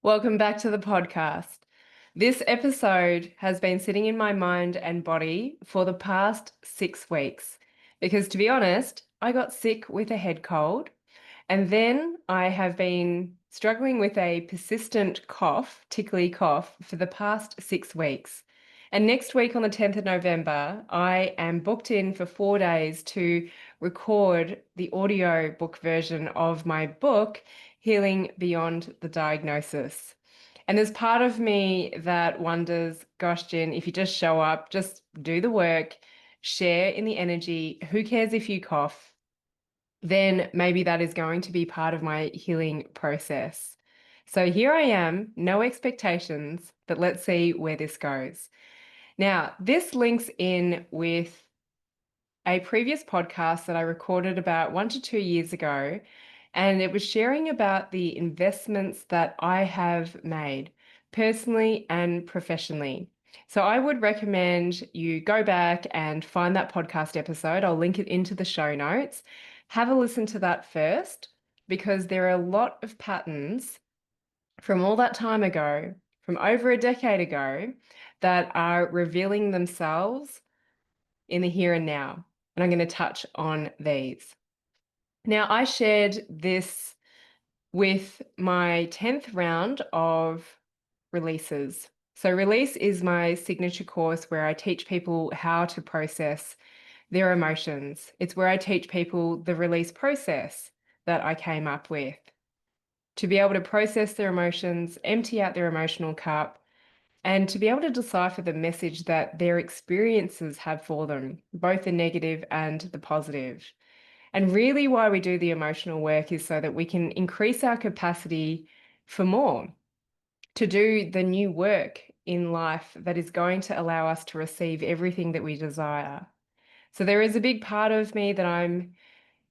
Welcome back to the podcast. This episode has been sitting in my mind and body for the past 6 weeks because, to be honest, I got sick with a head cold and then I have been struggling with a persistent cough, tickly cough, for the past 6 weeks. And next week on the 10th of November, I am booked in for 4 days to record the audio book version of my book, Healing Beyond the Diagnosis. And there's part of me that wonders, gosh, Jen, if you just show up, just do the work, share in the energy, who cares if you cough? Then maybe that is going to be part of my healing process. So here I am, no expectations, but let's see where this goes. Now, this links in with a previous podcast that I recorded about 1 to 2 years ago, and it was sharing about the investments that I have made personally and professionally. So I would recommend you go back and find that podcast episode. I'll link it into the show notes. Have a listen to that first, because there are a lot of patterns from all that time ago, from over a decade ago, that are revealing themselves in the here and now. And I'm going to touch on these. Now, I shared this with my 10th round of releases. So, release is my signature course where I teach people how to process their emotions. It's where I teach people the release process that I came up with to be able to process their emotions, empty out their emotional cup, and to be able to decipher the message that their experiences have for them, both the negative and the positive. And really, why we do the emotional work is so that we can increase our capacity for more, to do the new work in life that is going to allow us to receive everything that we desire. So, there is a big part of me that I'm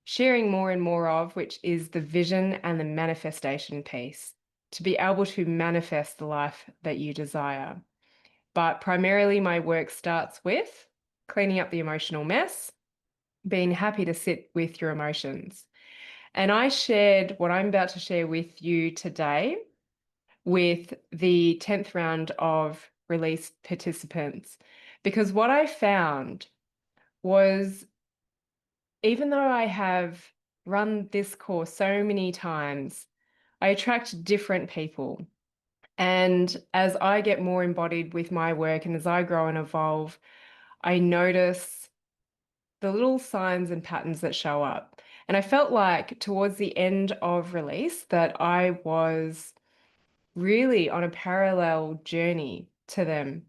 sharing more and more of, which is the vision and the manifestation piece, to be able to manifest the life that you desire. But primarily, my work starts with cleaning up the emotional mess, being happy to sit with your emotions. And I shared what I'm about to share with you today with the 10th round of release participants, because what I found was, even though I have run this course so many times, I attract different people. And as I get more embodied with my work and as I grow and evolve, I notice the little signs and patterns that show up. And I felt like towards the end of release that I was really on a parallel journey to them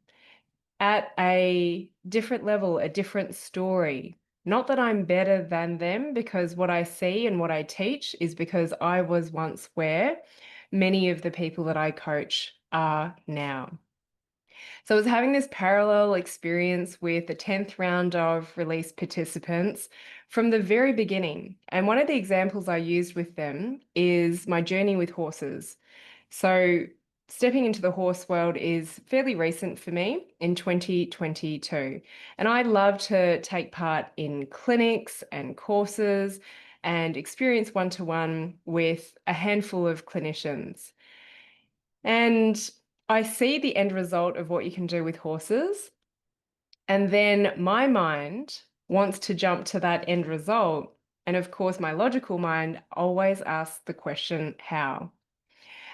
at a different level, a different story. Not that I'm better than them, because what I see and what I teach is because I was once where many of the people that I coach are now. So I was having this parallel experience with the 10th round of release participants from the very beginning. And one of the examples I used with them is my journey with horses. So stepping into the horse world is fairly recent for me in 2022. And I love to take part in clinics and courses and experience one-to-one with a handful of clinicians. And I see the end result of what you can do with horses. And then my mind wants to jump to that end result. And of course, my logical mind always asks the question, how?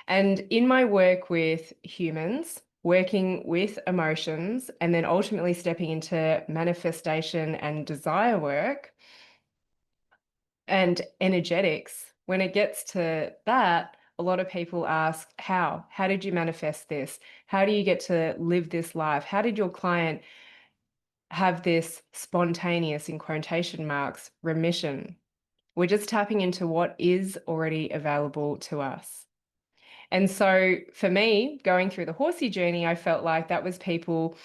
And in my work with humans, working with emotions, and then ultimately stepping into manifestation and desire work and energetics, when it gets to that, a lot of people ask, how? How did you manifest this? How do you get to live this life? How did your client have this spontaneous, in quotation marks, remission? We're just tapping into what is already available to us. And so for me, going through the horsey journey, I felt like that was people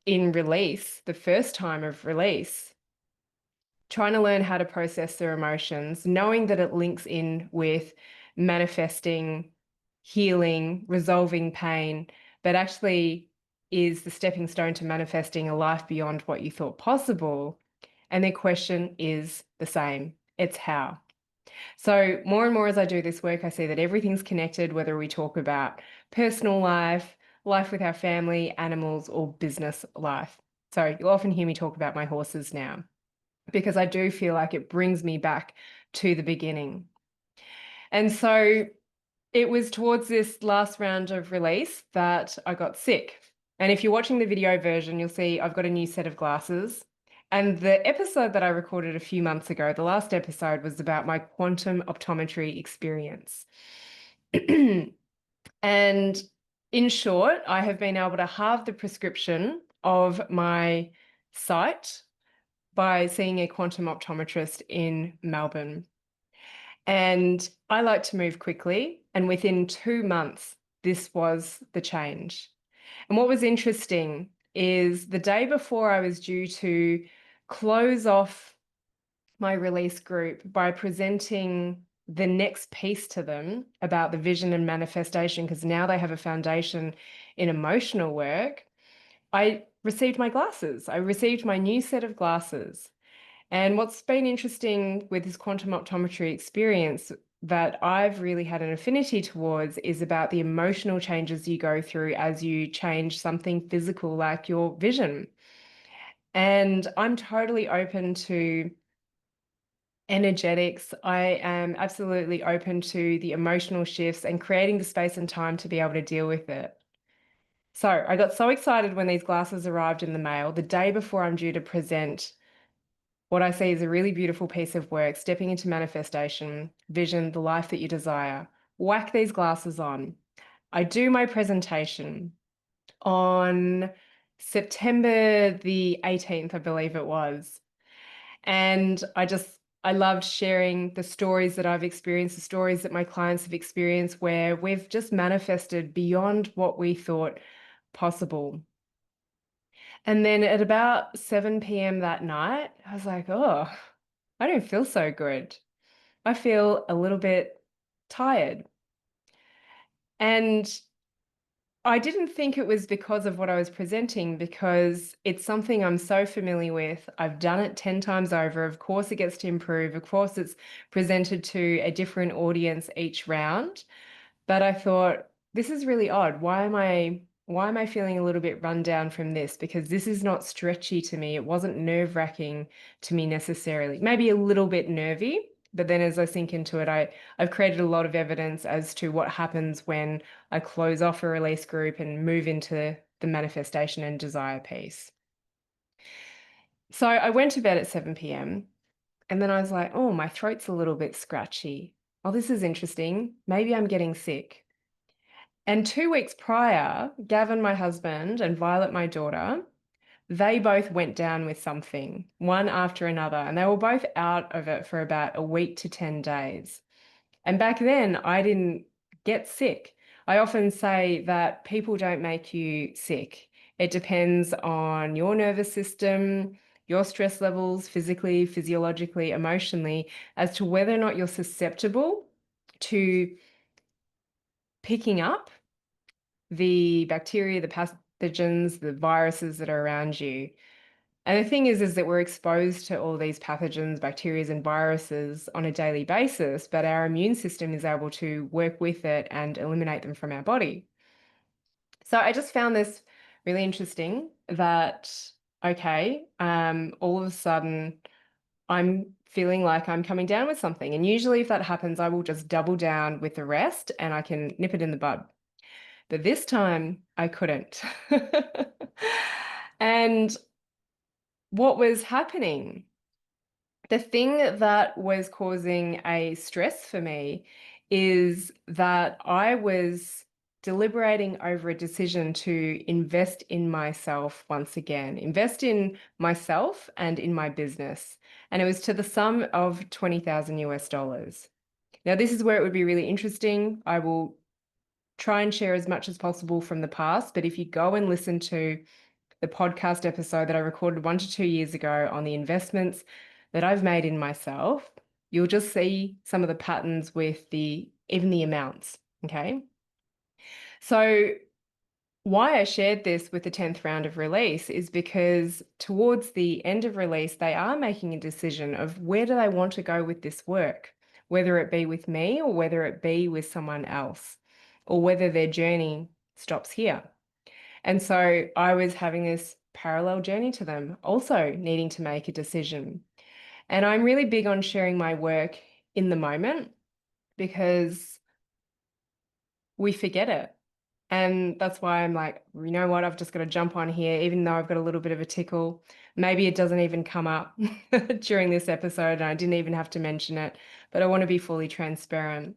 in release, the first time of release, trying to learn how to process their emotions, knowing that it links in with manifesting, healing, resolving pain, but actually is the stepping stone to manifesting a life beyond what you thought possible. And their question is the same. It's how. So more and more as I do this work, I see that everything's connected, whether we talk about personal life, life with our family, animals, or business life. So you'll often hear me talk about my horses now because I do feel like it brings me back to the beginning. And so it was towards this last round of release that I got sick. And if you're watching the video version, you'll see I've got a new set of glasses. And the episode that I recorded a few months ago, the last episode, was about my quantum optometry experience. And in short, I have been able to halve the prescription of my sight by seeing a quantum optometrist in Melbourne. And I like to move quickly. And within 2 months, this was the change. And what was interesting is the day before I was due to close off my release group by presenting the next piece to them about the vision and manifestation, because now they have a foundation in emotional work, I received my glasses. I received my new set of glasses. And what's been interesting with this quantum optometry experience that I've really had an affinity towards is about the emotional changes you go through as you change something physical like your vision. And I'm totally open to energetics. I am absolutely open to the emotional shifts and creating the space and time to be able to deal with it. So I got so excited when these glasses arrived in the mail the day before I'm due to present what I see is a really beautiful piece of work, stepping into manifestation, vision, the life that you desire. Whack these glasses on. I do my presentation on September the 18th, I believe it was. And I loved sharing the stories that I've experienced, the stories that my clients have experienced, where we've just manifested beyond what we thought possible. And then at about 7 p.m. that night, I was like, oh, I don't feel so good. I feel a little bit tired. And I didn't think it was because of what I was presenting, because it's something I'm so familiar with. I've done it 10 times over. Of course, it gets to improve. Of course, it's presented to a different audience each round. But I thought, this is really odd. Why am I feeling a little bit run down from this? Because this is not stretchy to me. It wasn't nerve-wracking to me necessarily. Maybe a little bit nervy, but then as I sink into it, I've created a lot of evidence as to what happens when I close off a release group and move into the manifestation and desire piece. So I went to bed at 7 p.m. and then I was like, oh, my throat's a little bit scratchy. Oh, this is interesting. Maybe I'm getting sick. And 2 weeks prior, Gavin, my husband, and Violet, my daughter, they both went down with something, one after another, and they were both out of it for about a week to 10 days. And back then, I didn't get sick. I often say that people don't make you sick. It depends on your nervous system, your stress levels, physically, physiologically, emotionally, as to whether or not you're susceptible to picking up the bacteria, the pathogens, the viruses that are around you. And the thing is that we're exposed to all these pathogens, bacteria, and viruses on a daily basis, but our immune system is able to work with it and eliminate them from our body. So I just found this really interesting that, okay, all of a sudden I'm feeling like I'm coming down with something. And usually if that happens, I will just double down with the rest and I can nip it in the bud. But this time I couldn't. And what was happening? The thing that was causing a stress for me is that I was deliberating over a decision to invest in myself once again, invest in myself and in my business. And it was to the sum of 20,000 US dollars. Now, this is where it would be really interesting. I will try and share as much as possible from the past, but if you go and listen to the podcast episode that I recorded 1 to 2 years ago on the investments that I've made in myself, you'll just see some of the patterns with even the amounts. Okay. So why I shared this with the 10th round of release is because towards the end of release, they are making a decision of where do they want to go with this work? whether it be with me or whether it be with someone else, or whether their journey stops here. And so I was having this parallel journey to them, also needing to make a decision. And I'm really big on sharing my work in the moment because we forget it. And that's why I'm like, you know what, I've just got to jump on here, even though I've got a little bit of a tickle. Maybe it doesn't even come up during this episode, and I didn't even have to mention it, but I want to be fully transparent.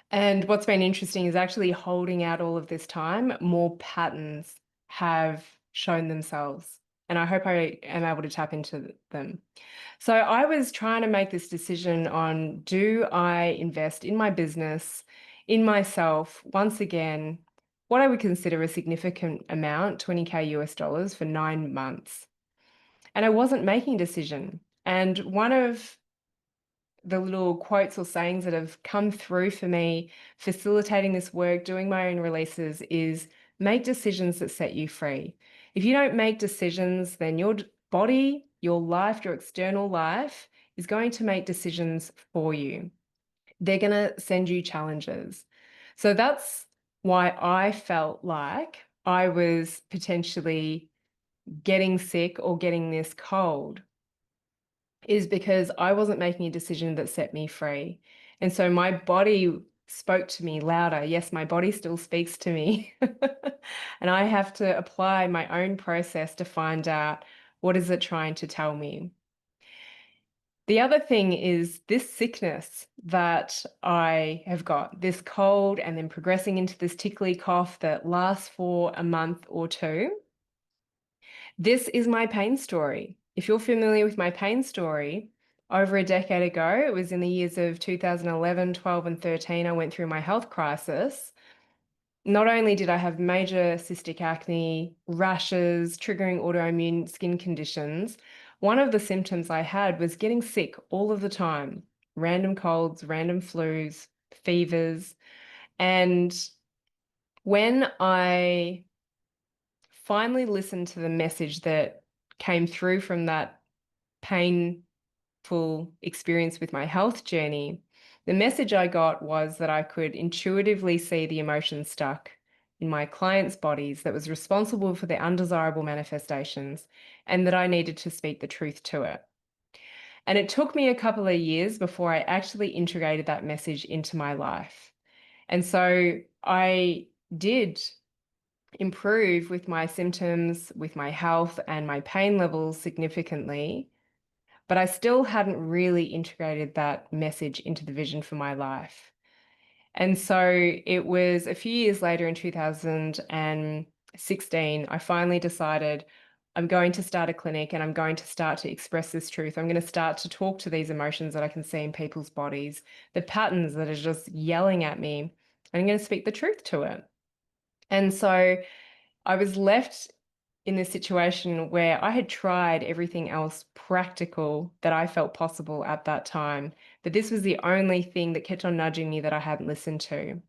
And what's been interesting is actually holding out all of this time, more patterns have shown themselves. And I hope I am able to tap into them. So I was trying to make this decision on, do I invest in my business, in myself, once again, what I would consider a significant amount, 20K US dollars for 9 months. And I wasn't making a decision. And one of the little quotes or sayings that have come through for me facilitating this work, doing my own releases, is make decisions that set you free. If you don't make decisions, then your body, your life, your external life is going to make decisions for you. They're going to send you challenges. So that's why I felt like I was potentially getting sick or getting this cold, is because I wasn't making a decision that set me free. And so my body spoke to me louder. Yes, my body still speaks to me. And I have to apply my own process to find out, what is it trying to tell me? The other thing is this sickness that I have got, this cold and then progressing into this tickly cough that lasts for a month or two. This is my pain story. If you're familiar with my pain story, over a decade ago, it was in the years of 2011, 12, and 13, I went through my health crisis. Not only did I have major cystic acne, rashes, triggering autoimmune skin conditions, one of the symptoms I had was getting sick all of the time, random colds, random flus, fevers. And when I finally listened to the message that came through from that painful experience with my health journey, the message I got was that I could intuitively see the emotion stuck in my clients' bodies that was responsible for their undesirable manifestations, and that I needed to speak the truth to it. And it took me a couple of years before I actually integrated that message into my life. And so I did improve with my symptoms, with my health and my pain levels significantly, but I still hadn't really integrated that message into the vision for my life. And so it was a few years later in 2016, I finally decided I'm going to start a clinic and I'm going to start to express this truth. I'm going to start to talk to these emotions that I can see in people's bodies, the patterns that are just yelling at me. And I'm going to speak the truth to it. And so I was left in this situation where I had tried everything else practical that I felt possible at that time, but this was the only thing that kept on nudging me that I hadn't listened to.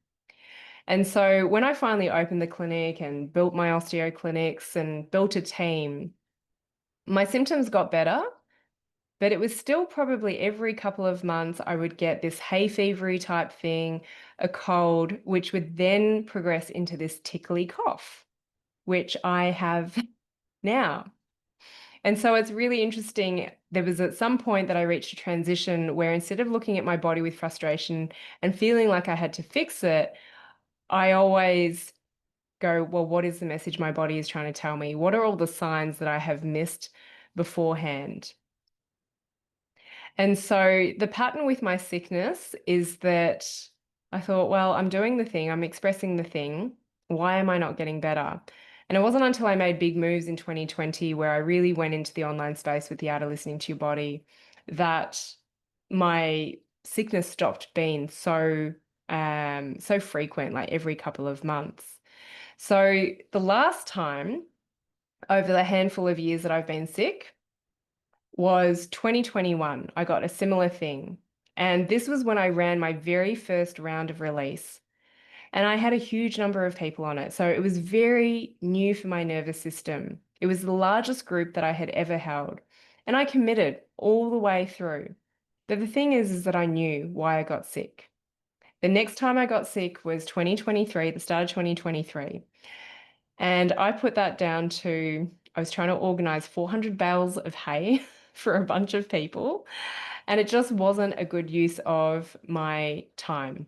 And so when I finally opened the clinic and built my osteo clinics and built a team, my symptoms got better, but it was still probably every couple of months I would get this hay fevery type thing, a cold, which would then progress into this tickly cough, which I have now. And so it's really interesting. There was at some point that I reached a transition where instead of looking at my body with frustration and feeling like I had to fix it, I always go, well, what is the message my body is trying to tell me? What are all the signs that I have missed beforehand? And so the pattern with my sickness is that I thought, well, I'm doing the thing, I'm expressing the thing. Why am I not getting better? And it wasn't until I made big moves in 2020 where I really went into the online space with the art of listening to your body that my sickness stopped being so frequent, like every couple of months. So the last time over the handful of years that I've been sick was 2021. I got a similar thing. And this was when I ran my very first round of release. And I had a huge number of people on it. So it was very new for my nervous system. It was the largest group that I had ever held. And I committed all the way through. But the thing is that I knew why I got sick. The next time I got sick was 2023, the start of 2023. And I put that down to I was trying to organize 400 bales of hay for a bunch of people, and it just wasn't a good use of my time.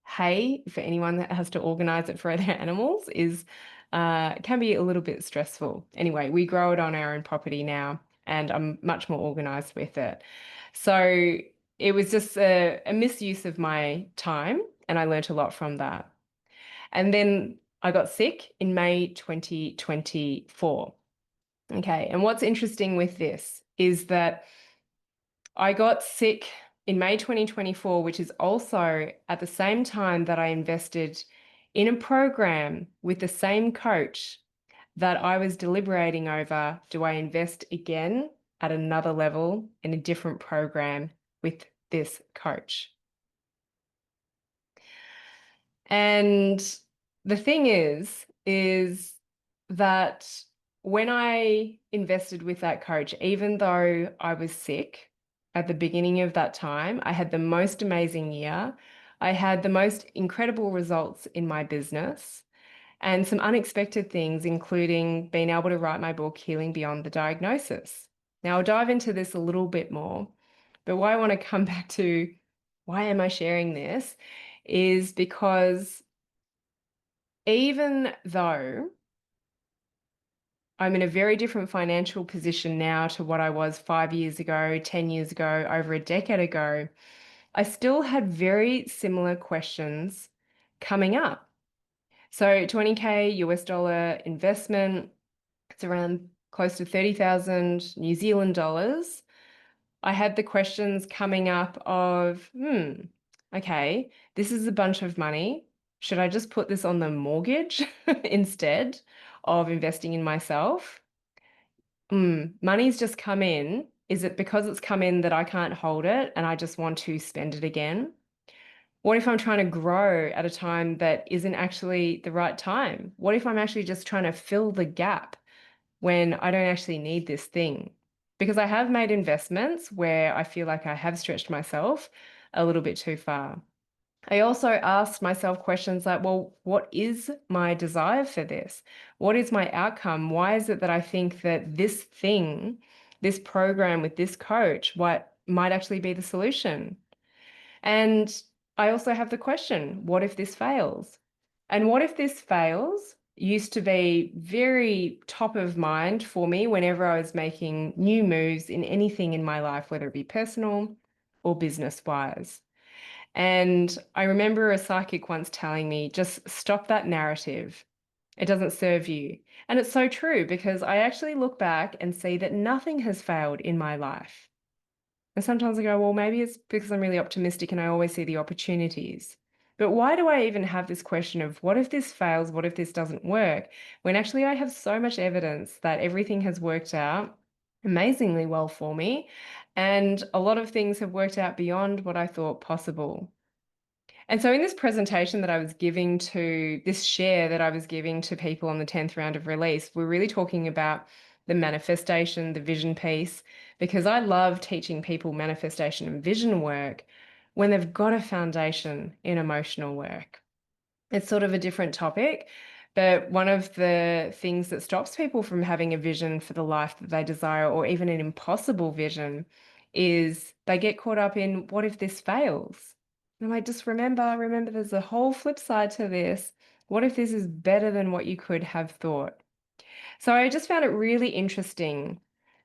Hay, for anyone that has to organize it for their animals, is can be a little bit stressful. Anyway, we grow it on our own property now, and I'm much more organized with it. So it was just a misuse of my time, and I learnt a lot from that. And then I got sick in May 2024. Okay. And what's interesting with this is that I got sick in May 2024, which is also at the same time that I invested in a program with the same coach that I was deliberating over, do I invest again at another level in a different program with this coach? And the thing is that when I invested with that coach, even though I was sick at the beginning of that time, I had the most amazing year. I had the most incredible results in my business and some unexpected things, including being able to write my book, Healing Beyond the Diagnosis. Now, I'll dive into this a little bit more, but why I want to come back to why am I sharing this is because even though I'm in a very different financial position now to what I was 5 years ago, 10 years ago, over a decade ago, I still had very similar questions coming up. So 20K US dollar investment, it's around close to 30,000 New Zealand dollars. I had the questions coming up of, okay, this is a bunch of money. Should I just put this on the mortgage instead of investing in myself? Money's just come in. Is it because it's come in that I can't hold it and I just want to spend it again? What if I'm trying to grow at a time that isn't actually the right time? What if I'm actually just trying to fill the gap when I don't actually need this thing? Because I have made investments where I feel like I have stretched myself a little bit too far. I also asked myself questions like, well, what is my desire for this? What is my outcome? Why is it that I think that this thing, this program with this coach, what might actually be the solution? And I also have the question, what if this fails? And what if this fails used to be very top of mind for me whenever I was making new moves in anything in my life, whether it be personal or business wise. And I remember a psychic once telling me, just stop that narrative. It doesn't serve you. And it's so true because I actually look back and see that nothing has failed in my life. And sometimes I go, well, maybe it's because I'm really optimistic and I always see the opportunities. But why do I even have this question of what if this fails? What if this doesn't work? When actually I have so much evidence that everything has worked out amazingly well for me. And a lot of things have worked out beyond what I thought possible. And so in this presentation that I was giving to this share that I was giving to people on the 10th round of release, we're really talking about the manifestation, the vision piece, because I love teaching people manifestation and vision work when they've got a foundation in emotional work. It's sort of a different topic, but one of the things that stops people from having a vision for the life that they desire, or even an impossible vision, is they get caught up in what if this fails? And I'm like, just remember, there's a whole flip side to this. What if this is better than what you could have thought? So I just found it really interesting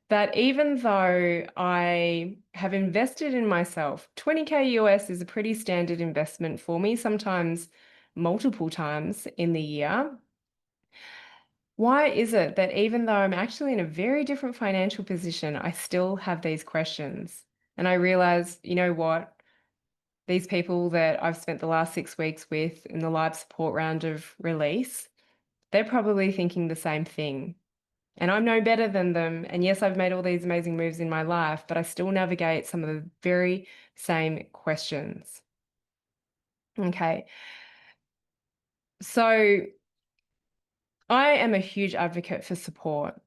that even though I have invested in myself, 20K US is a pretty standard investment for me, sometimes multiple times in the year. Why is it that even though I'm actually in a very different financial position, I still have these questions? And I realize, you know what? These people that I've spent the last 6 weeks with in the live support round of release, they're probably thinking the same thing. And I'm no better than them. And yes, I've made all these amazing moves in my life, but I still navigate some of the very same questions. Okay. So I am a huge advocate for support.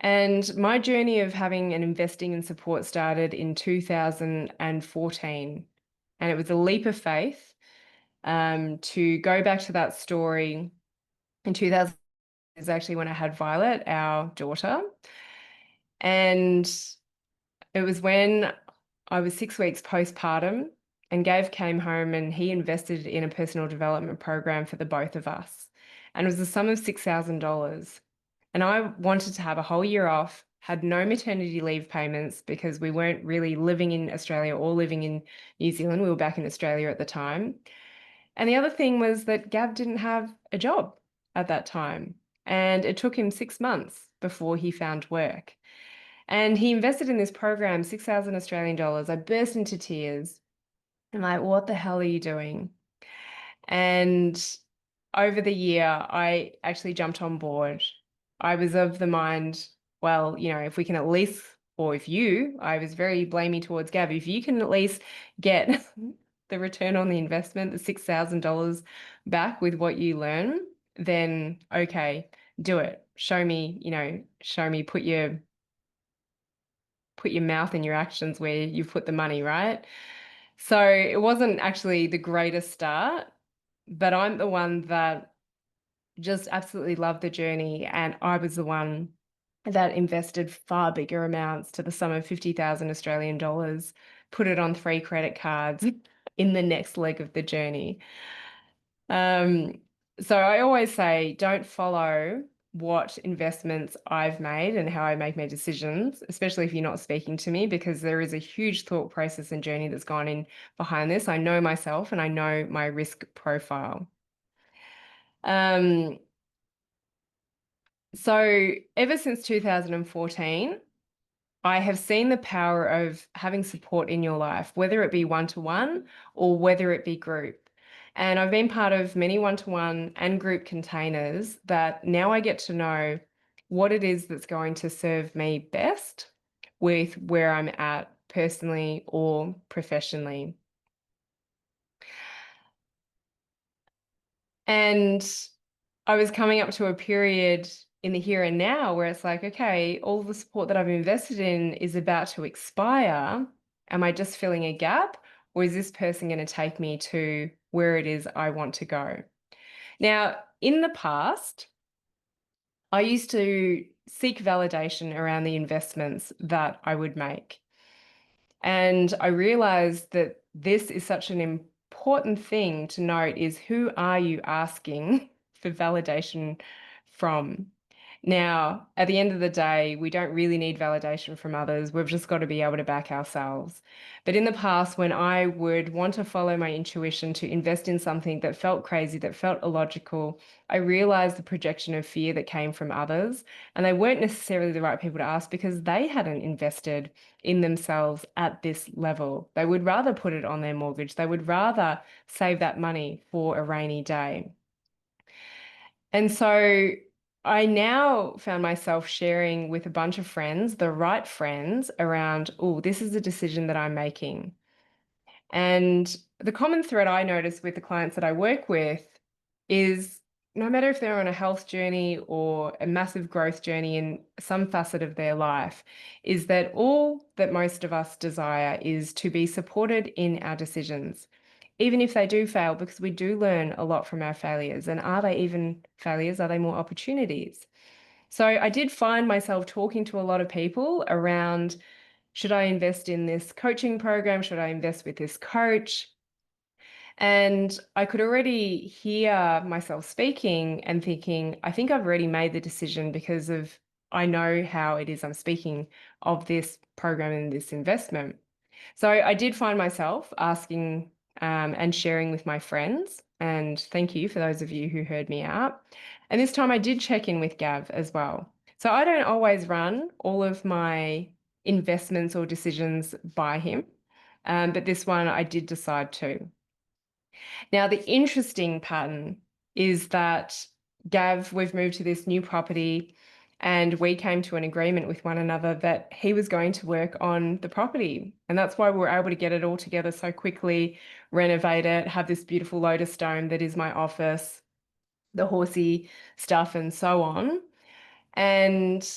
And my journey of having and investing in support started in 2014. And it was a leap of faith to go back to that story in 2000 is actually when I had Violet, our daughter. And it was when I was 6 weeks postpartum and Gav came home and he invested in a personal development program for the both of us. And it was a sum of $6,000. And I wanted to have a whole year off, had no maternity leave payments because we weren't really living in Australia or living in New Zealand. We were back in Australia at the time. And the other thing was that Gav didn't have a job at that time. And it took him 6 months before he found work. And he invested in this program, 6,000 Australian dollars. I burst into tears. I'm like, what the hell are you doing? And over the year, I actually jumped on board. I was of the mind, well, if we can at least, or if you, I was very blamey towards Gab, if you can at least get the return on the investment, the $6,000 back with what you learn, then okay, do it. Show me, put your mouth in your actions where you've put the money, right? So it wasn't actually the greatest start, but I'm the one that just absolutely loved the journey. And I was the one that invested far bigger amounts to the sum of 50,000 Australian dollars, put it on 3 credit cards in the next leg of the journey. Um, so I always say, don't follow what investments I've made and how I make my decisions, especially if you're not speaking to me, because there is a huge thought process and journey that's gone in behind this. I know myself and I know my risk profile. Um, so ever since 2014, I have seen the power of having support in your life, whether it be one-to-one or whether it be group. And I've been part of many one-to-one and group containers that now I get to know what it is that's going to serve me best with where I'm at personally or professionally. And I was coming up to a period in the here and now where it's like, okay, all the support that I've invested in is about to expire. Am I just filling a gap, or is this person going to take me to where it is I want to go? Now, in the past, I used to seek validation around the investments that I would make. And I realized that this is such an important thing to note is who are you asking for validation from? Now, at the end of the day, we don't really need validation from others. We've just got to be able to back ourselves. But in the past, when I would want to follow my intuition to invest in something that felt crazy, that felt illogical, I realized the projection of fear that came from others. And they weren't necessarily the right people to ask because they hadn't invested in themselves at this level. They would rather put it on their mortgage. They would rather save that money for a rainy day. And so I now found myself sharing with a bunch of friends, the right friends, around, oh, this is a decision that I'm making. And the common thread I notice with the clients that I work with is no matter if they're on a health journey or a massive growth journey in some facet of their life, is that all that most of us desire is to be supported in our decisions, even if they do fail, because we do learn a lot from our failures. And are they even failures? Are they more opportunities? So I did find myself talking to a lot of people around, should I invest in this coaching program? Should I invest with this coach? And I could already hear myself speaking and thinking, I think I've already made the decision because of I know how it is I'm speaking of this program and this investment. So I did find myself asking and sharing with my friends. And thank you for those of you who heard me out. And this time I did check in with Gav as well. So I don't always run all of my investments or decisions by him. But this one I did decide to. Now, the interesting pattern is that Gav, we've moved to this new property and we came to an agreement with one another that he was going to work on the property. And that's why we were able to get it all together so quickly, renovate it, have this beautiful lotus dome that is my office, the horsey stuff and so on. And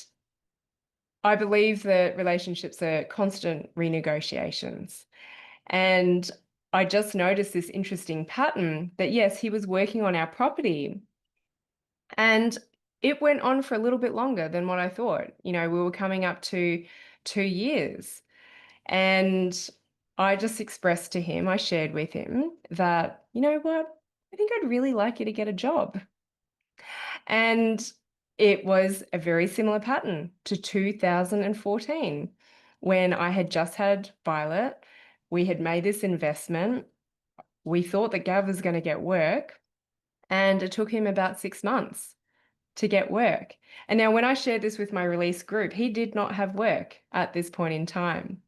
I believe that relationships are constant renegotiations. And I just noticed this interesting pattern that, yes, he was working on our property and it went on for a little bit longer than what I thought. We were coming up to 2 years. And I just expressed to him, I shared with him that, you know what, I think I'd really like you to get a job. And it was a very similar pattern to 2014 when I had just had Violet. We had made this investment. We thought that Gav was going to get work, and it took him about 6 months to get work. And now, when I shared this with my release group, he did not have work at this point in time,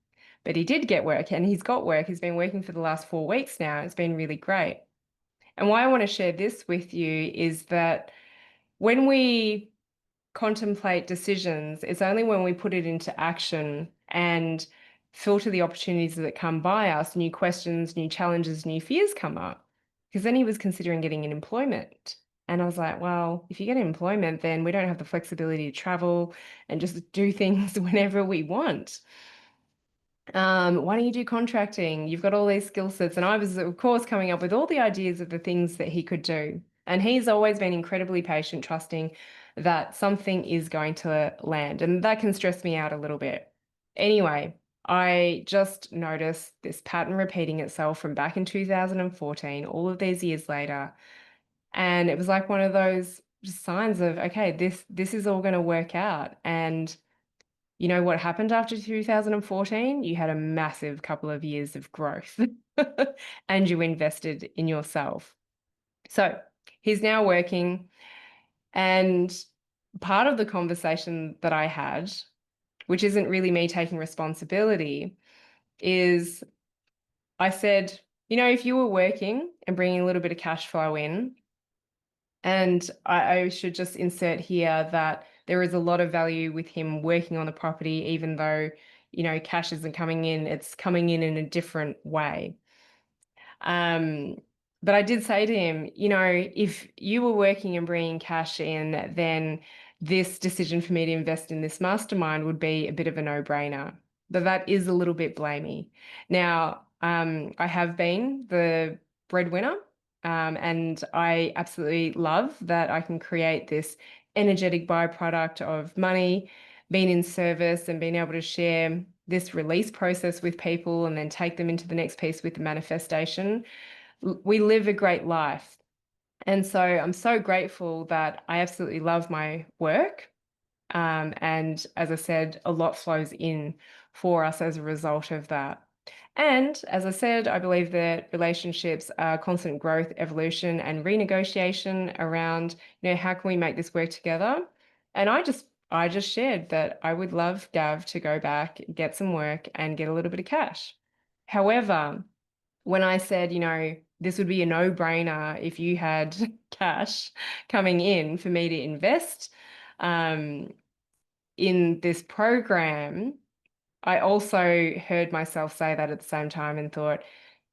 but he did get work and he's got work. He's been working for the last 4 weeks now. It's been really great. And why I want to share this with you is that when we contemplate decisions, it's only when we put it into action and filter the opportunities that come by us, new questions, new challenges, new fears come up. Because then he was considering getting an employment. And I was like, well, if you get employment, then we don't have the flexibility to travel and just do things whenever we want. Why don't you do contracting? You've got all these skill sets. And I was, of course, coming up with all the ideas of the things that he could do. And he's always been incredibly patient, trusting that something is going to land. And that can stress me out a little bit. Anyway, I just noticed this pattern repeating itself from back in 2014, all of these years later. And it was like one of those signs of, okay, this is all going to work out. And you know what happened after 2014? You had a massive couple of years of growth and you invested in yourself. So he's now working. And part of the conversation that I had, which isn't really me taking responsibility, is I said, if you were working and bringing a little bit of cash flow in, and I should just insert here that there is a lot of value with him working on the property, even though, cash isn't coming in, it's coming in a different way. But I did say to him, if you were working and bringing cash in, then this decision for me to invest in this mastermind would be a bit of a no-brainer. But that is a little bit blamey. Now, I have been the breadwinner, and I absolutely love that I can create this energetic byproduct of money, being in service and being able to share this release process with people and then take them into the next piece with the manifestation. We live a great life. And so I'm so grateful that I absolutely love my work. And as I said, a lot flows in for us as a result of that. And as I said, I believe that relationships are constant growth, evolution, and renegotiation around, how can we make this work together? And I just shared that I would love Gav to go back, get some work, and get a little bit of cash. However, when I said, this would be a no-brainer if you had cash coming in for me to invest in this program, I also heard myself say that at the same time and thought,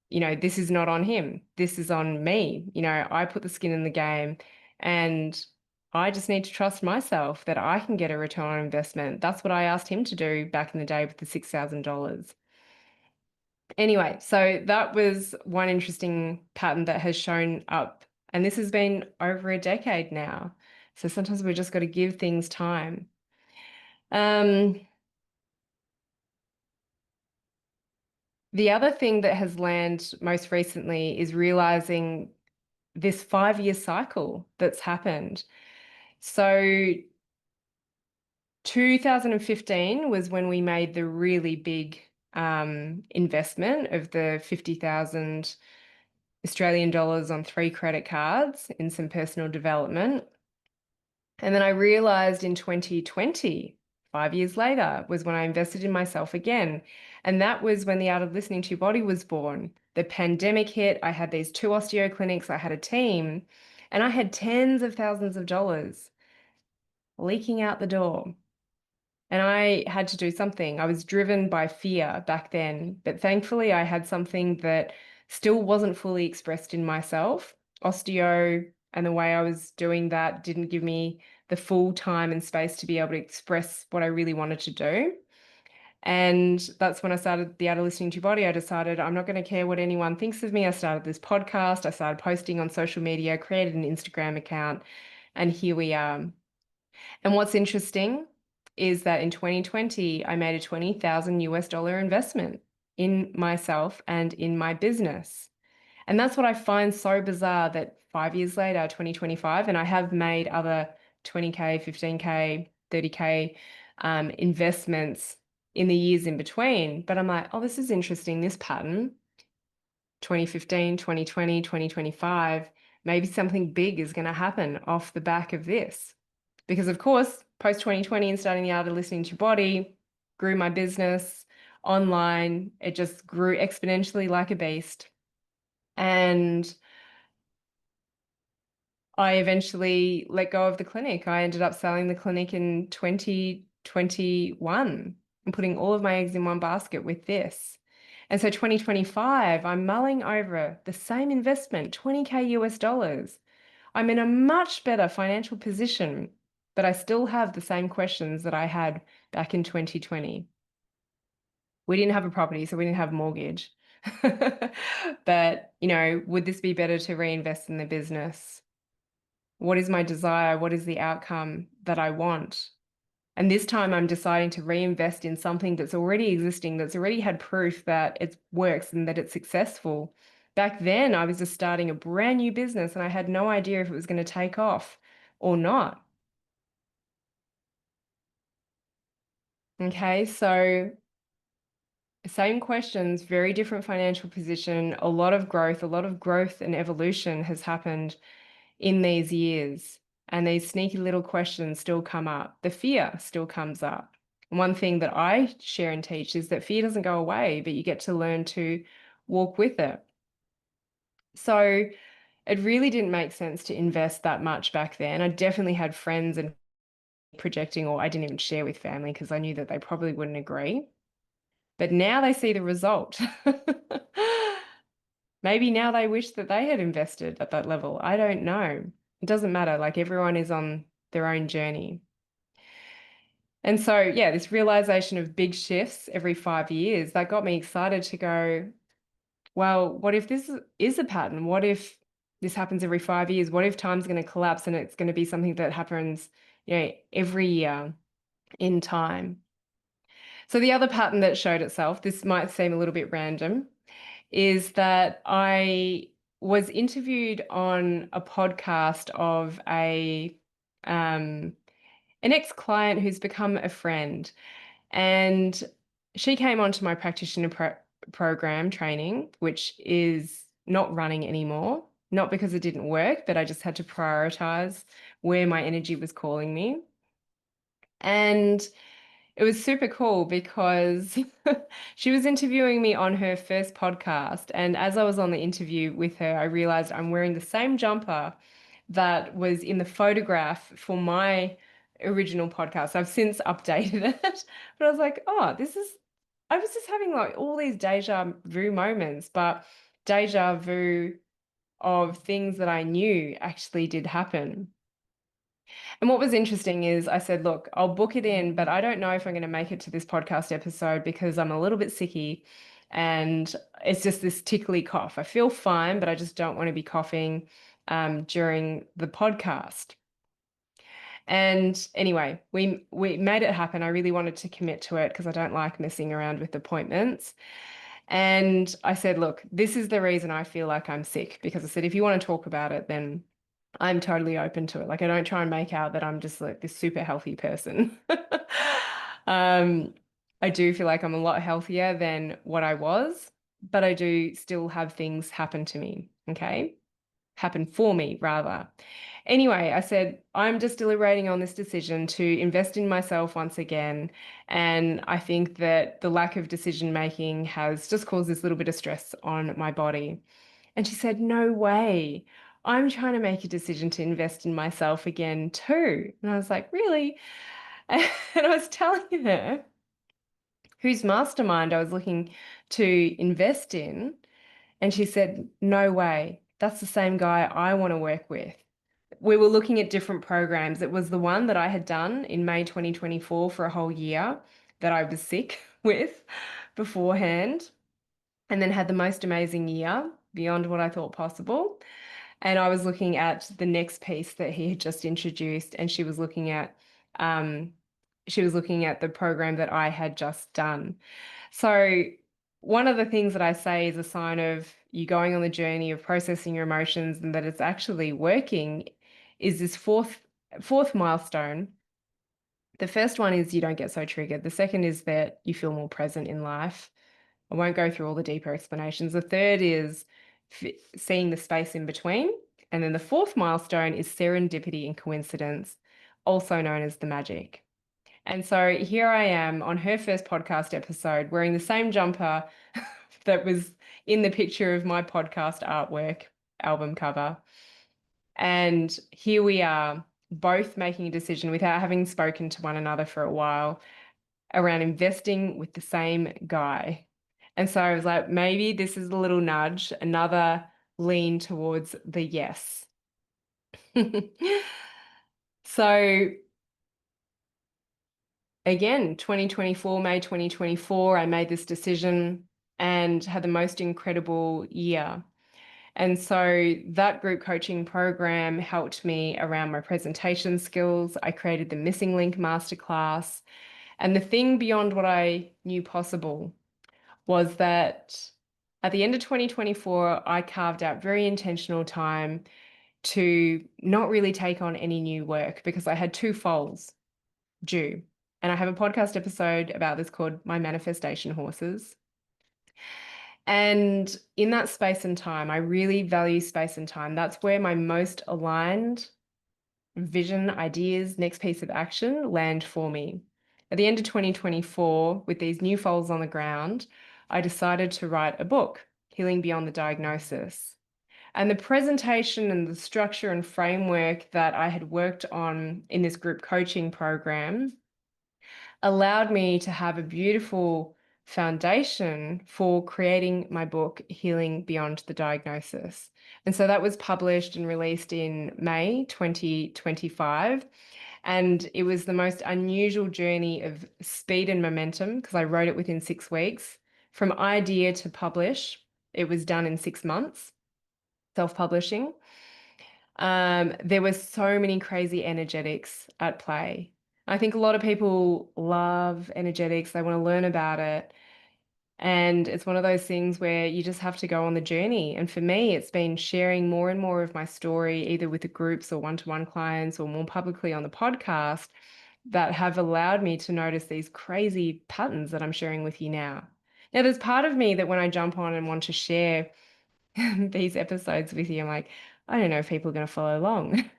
this is not on him. This is on me. I put the skin in the game and I just need to trust myself that I can get a return on investment. That's what I asked him to do back in the day with the $6,000. Anyway, so that was one interesting pattern that has shown up. And this has been over a decade now. So sometimes we just got to give things time. The other thing that has landed most recently is realizing this 5-year cycle that's happened. So 2015 was when we made the really big investment of the 50,000 Australian dollars on 3 credit cards in some personal development. And then I realized in 2020, 5 years later, was when I invested in myself again. And that was when the Art of Listening to Your Body was born. The pandemic hit. I had these 2 osteo clinics. I had a team, and I had tens of thousands of dollars leaking out the door. And I had to do something. I was driven by fear back then, but thankfully I had something that still wasn't fully expressed in myself. Osteo And the way I was doing that didn't give me the full time and space to be able to express what I really wanted to do. And that's when I started the Art of Listening to Your Body. I decided I'm not going to care what anyone thinks of me. I started this podcast. I started posting on social media, created an Instagram account, and here we are. And what's interesting is that in 2020, I made a 20,000 US dollar investment in myself and in my business. And that's what I find so bizarre that 5 years later, 2025, and I have made other 20K, 15K, 30K investments in the years in between. But I'm like, oh, this is interesting, this pattern, 2015, 2020, 2025, maybe something big is going to happen off the back of this. Because of course, post 2020 and starting the Art of Listening to Your Body, grew my business online. It just grew exponentially like a beast. And I eventually let go of the clinic. I ended up selling the clinic in 2021 and putting all of my eggs in one basket with this. And so 2025, I'm mulling over the same investment, 20K US dollars. I'm in a much better financial position, but I still have the same questions that I had back in 2020. We didn't have a property, so we didn't have a mortgage. But, would this be better to reinvest in the business? What is my desire? What is the outcome that I want? And this time I'm deciding to reinvest in something that's already existing, that's already had proof that it works and that it's successful. Back then, I was just starting a brand new business and I had no idea if it was going to take off or not. Okay, so same questions, very different financial position, a lot of growth and evolution has happened in these years. And these sneaky little questions still come up. The fear still comes up. One thing that I share and teach is that fear doesn't go away, but you get to learn to walk with it. So it really didn't make sense to invest that much back then. I definitely had friends and projecting, or I didn't even share with family because I knew that they probably wouldn't agree. But now they see the result. Maybe now they wish that they had invested at that level. I don't know. It doesn't matter. Like everyone is on their own journey. And so, yeah, this realization of big shifts every 5 years, that got me excited to go, well, what if this is a pattern? What if this happens every 5 years? What if time's going to collapse and it's going to be something that happens, every year in time? So the other pattern that showed itself, this might seem a little bit random, is that I was interviewed on a podcast of an ex-client who's become a friend. And she came onto my practitioner program training, which is not running anymore, not because it didn't work, but I just had to prioritize where my energy was calling me. And it was super cool because she was interviewing me on her first podcast. And as I was on the interview with her, I realized I'm wearing the same jumper that was in the photograph for my original podcast. I've since updated it, but I was like, oh, I was just having like all these deja vu moments, but deja vu of things that I knew actually did happen. And what was interesting is I said, look, I'll book it in, but I don't know if I'm going to make it to this podcast episode because I'm a little bit sicky and it's just this tickly cough. I feel fine, but I just don't want to be coughing during the podcast. And anyway, we made it happen. I really wanted to commit to it because I don't like messing around with appointments. And I said, look, this is the reason I feel like I'm sick, because I said, if you want to talk about it, then I'm totally open to it. Like I don't try and make out that I'm just like this super healthy person. um, I do feel like I'm a lot healthier than what I was, but I do still have things happen to me. Okay. Happen for me rather. Anyway, I said, I'm just deliberating on this decision to invest in myself once again. And I think that the lack of decision making has just caused this little bit of stress on my body. And she said, no way. I'm trying to make a decision to invest in myself again too. And I was like, really? And I was telling her whose mastermind I was looking to invest in. And she said, no way. That's the same guy I want to work with. we were looking at different programs. It was the one that I had done in May 2024 for a whole year that I was sick with beforehand, and then had the most amazing year beyond what I thought possible. And I was looking at the next piece that he had just introduced, and um, she was looking at the program that I had just done. So one of the things that I say is a sign of you going on the journey of processing your emotions and that it's actually working is this fourth milestone. The first one is you don't get so triggered. The second is that you feel more present in life. I won't go through all the deeper explanations. The third is seeing the space in between. And then the fourth milestone is serendipity and coincidence, also known as the magic. And so here I am on her first podcast episode wearing the same jumper that was in the picture of my podcast artwork album cover. And here we are, both making a decision without having spoken to one another for a while around investing with the same guy. And so I was like, maybe this is a little nudge, another lean towards the yes. So again, 2024, May 2024, I made this decision and had the most incredible year. And so that group coaching program helped me around my presentation skills. I created the Missing Link Masterclass. And the thing beyond what I knew possible was that at the end of 2024, I carved out very intentional time to not really take on any new work because I had two foals due. And I have a podcast episode about this called My Manifestation Horses. And in that space and time, I really value space and time. That's where my most aligned vision, ideas, next piece of action land for me. At the end of 2024, with these new foals on the ground, I decided to write a book, Healing Beyond the Diagnosis. And the presentation and the structure and framework that I had worked on in this group coaching program allowed me to have a beautiful foundation for creating my book, Healing Beyond the Diagnosis. And so that was published and released in May 2025. And it was the most unusual journey of speed and momentum because I wrote it within 6 weeks. From idea to publish, it was done in 6 months, self-publishing. There were so many crazy energetics at play. I think a lot of people love energetics, they want to learn about it. And it's one of those things where you just have to go on the journey. And for me, it's been sharing more and more of my story, either with the groups or one-to-one clients or more publicly on the podcast, that have allowed me to notice these crazy patterns that I'm sharing with you now. Now, there's part of me that when I jump on and want to share these episodes with you, I'm like, I don't know if people are going to follow along.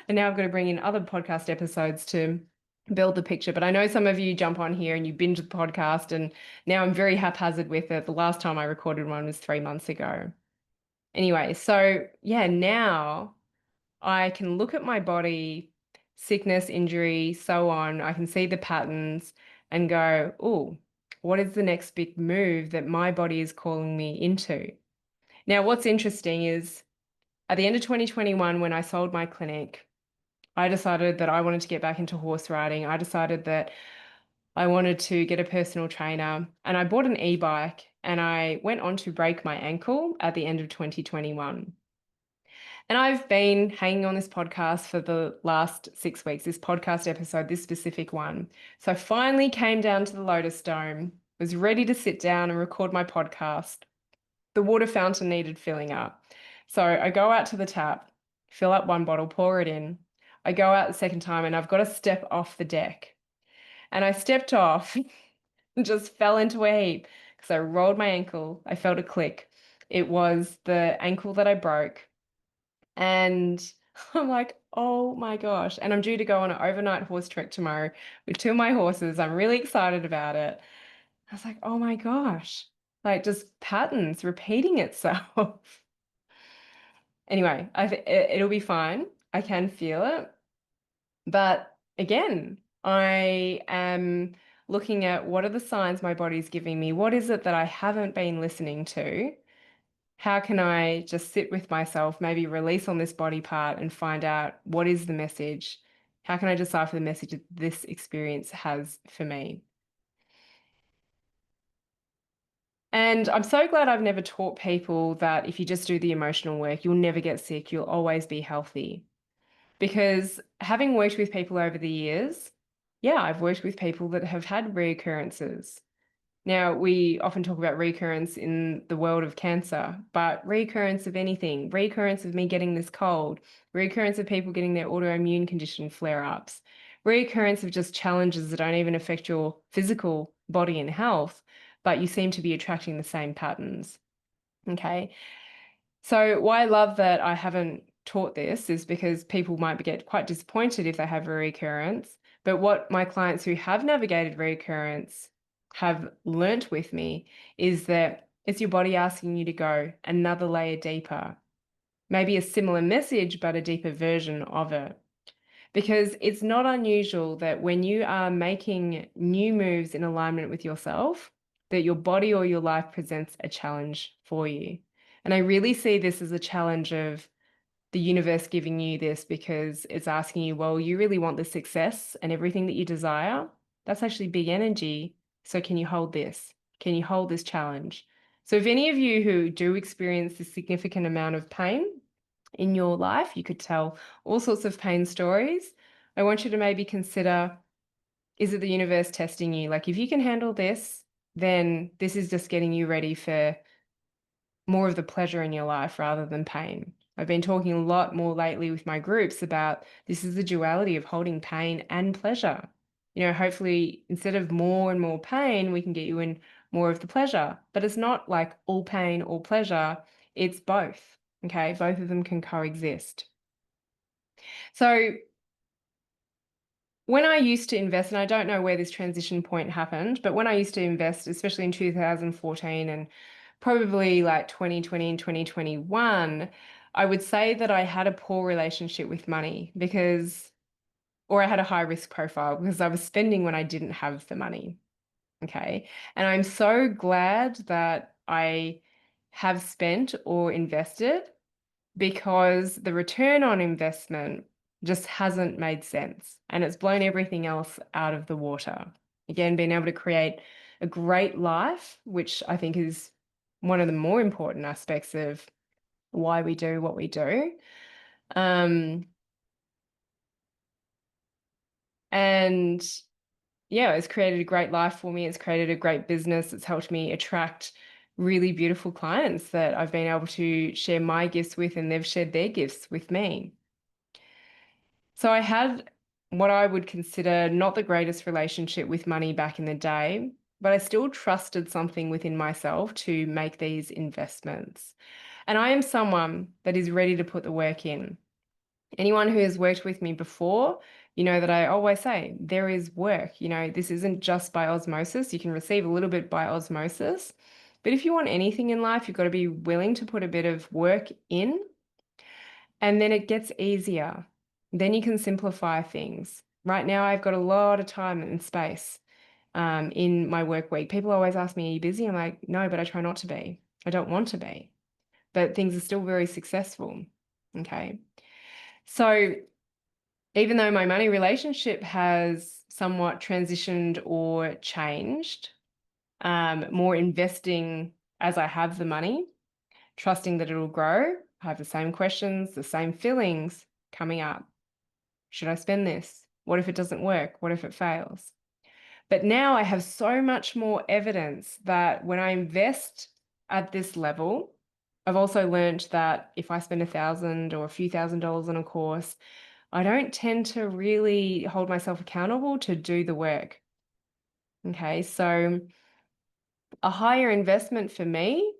And now I've got to bring in other podcast episodes to build the picture. But I know some of you jump on here and you binge the podcast, and now I'm very haphazard with it. The last time I recorded one was 3 months ago. Anyway, so yeah, now I can look at my body, sickness, injury, so on. I can see the patterns and go, oh, what is the next big move that my body is calling me into? Now, what's interesting is at the end of 2021, when I sold my clinic, I decided that I wanted to get back into horse riding. I decided that I wanted to get a personal trainer, and I bought an e-bike and I went on to break my ankle at the end of 2021. And I've been hanging on this podcast for the last 6 weeks, this podcast episode, this specific one. So I finally came down to the Lotus Dome, was ready to sit down and record my podcast. The water fountain needed filling up. So I go out to the tap, fill up one bottle, pour it in. I go out the second time and I've got to step off the deck. And I stepped off and just fell into a heap because I rolled my ankle. I felt a click. It was the ankle that I broke. And I'm like, oh my gosh. And I'm due to go on an overnight horse trek tomorrow with two of my horses. I'm really excited about it. I was like, oh my gosh, like just patterns repeating itself. Anyway, it'll be fine. I can feel it. But again, I am looking at what are the signs my body's giving me? What is it that I haven't been listening to How can I just sit with myself, maybe release on this body part and find out what is the message? How can I decipher the message that this experience has for me? And I'm so glad I've never taught people that if you just do the emotional work, you'll never get sick, you'll always be healthy. Because having worked with people over the years, yeah, I've worked with people that have had reoccurrences. Now, we often talk about recurrence in the world of cancer, but recurrence of anything, recurrence of me getting this cold, recurrence of people getting their autoimmune condition flare ups, recurrence of just challenges that don't even affect your physical body and health, but you seem to be attracting the same patterns. Okay. So, why I love that I haven't taught this is because people might get quite disappointed if they have a recurrence. But what my clients who have navigated recurrence have learnt with me is that it's your body asking you to go another layer deeper, maybe a similar message, but a deeper version of it. Because it's not unusual that when you are making new moves in alignment with yourself, that your body or your life presents a challenge for you. And I really see this as a challenge of the universe giving you this because it's asking you, well, you really want the success and everything that you desire. That's actually big energy. So can you hold this? Can you hold this challenge? So if any of you who do experience this significant amount of pain, in your life. You could tell all sorts of pain stories. I want you to maybe consider, is it the universe testing you? Like, if you can handle this, then this is just getting you ready for more of the pleasure in your life rather than pain. I've been talking a lot more lately with my groups about this is the duality of holding pain and pleasure. Hopefully, instead of more and more pain, we can get you in more of the pleasure. But it's not like all pain or pleasure, it's both. Okay, both of them can coexist. So when I used to invest, and I don't know where this transition point happened, but when I used to invest, especially in 2014 and probably like 2020 and 2021, I would say that I had a poor relationship with money or I had a high risk profile because I was spending when I didn't have the money. Okay. And I'm so glad that I have spent or invested because the return on investment just hasn't made sense and it's blown everything else out of the water. Again, being able to create a great life, which I think is one of the more important aspects of why we do what we do. And yeah, it's created a great life for me. It's created a great business. It's helped me attract really beautiful clients that I've been able to share my gifts with, and they've shared their gifts with me. So I had what I would consider not the greatest relationship with money back in the day, but I still trusted something within myself to make these investments. And I am someone that is ready to put the work in. Anyone who has worked with me before, you know that I always say there is work. This isn't just by osmosis. You can receive a little bit by osmosis. But if you want anything in life, you've got to be willing to put a bit of work in, and then it gets easier. Then you can simplify things. Right now, I've got a lot of time and space in my work week. People always ask me, are you busy? I'm like, no, but I try not to be. I don't want to be. But things are still very successful. Okay. So even though my money relationship has somewhat transitioned or changed, more investing as I have the money, trusting that it'll grow. I have the same questions, the same feelings coming up. Should I spend this? What if it doesn't work? What if it fails? But now I have so much more evidence that when I invest at this level, I've also learned that if I spend $1,000 or a few $1,000s on a course, I don't tend to really hold myself accountable to do the work. Okay, so a higher investment for me,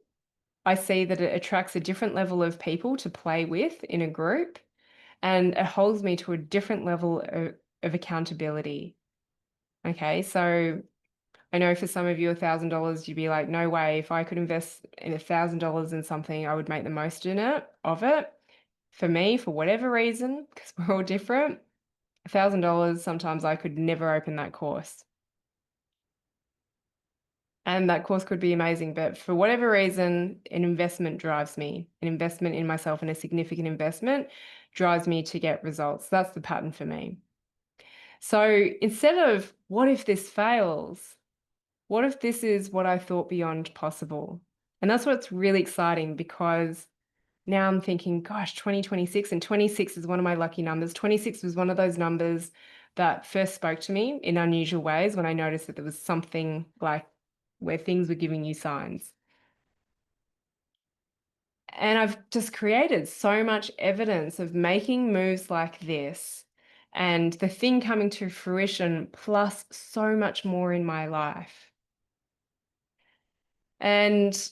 I see that it attracts a different level of people to play with in a group, and it holds me to a different level of accountability. Okay, so I know for some of you, $1,000, you'd be like, no way, if I could invest in $1,000 in something, I would make the most of it. For me, for whatever reason, because we're all different, $1,000, sometimes I could never open that course. And that course could be amazing. But for whatever reason, an investment drives me. An investment in myself and a significant investment drives me to get results. That's the pattern for me. So instead of what if this fails? What if this is what I thought beyond possible? And that's what's really exciting because now I'm thinking, gosh, 2026, and 26 is one of my lucky numbers. 26 was one of those numbers that first spoke to me in unusual ways when I noticed that there was something like where things were giving you signs. And I've just created so much evidence of making moves like this and the thing coming to fruition, plus so much more in my life. And,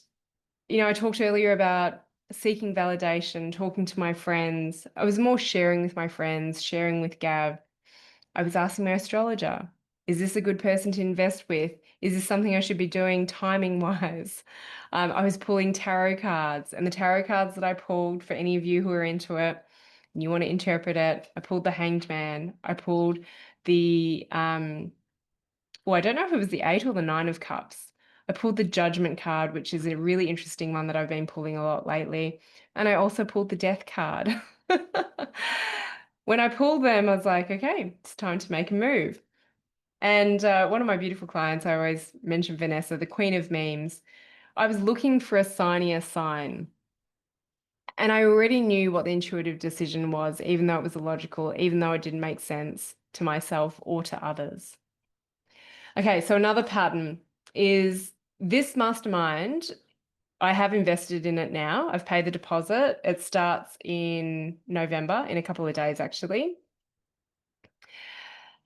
I talked earlier about seeking validation, talking to my friends. I was more sharing with my friends, sharing with Gav. I was asking my astrologer, is this a good person to invest with? Is this something I should be doing timing wise? I was pulling tarot cards, and the tarot cards that I pulled, for any of you who are into it, and you want to interpret it, I pulled the Hanged Man. I pulled the, well, I don't know if it was the Eight or the Nine of Cups. I pulled the Judgment card, which is a really interesting one that I've been pulling a lot lately. And I also pulled the Death card. When I pulled them, I was like, okay, it's time to make a move. And one of my beautiful clients, I always mention Vanessa, the queen of memes. I was looking for a signier sign. And I already knew what the intuitive decision was, even though it was illogical, even though it didn't make sense to myself or to others. Okay, so another pattern is this mastermind. I have invested in it now. I've paid the deposit. It starts in November, in a couple of days, actually.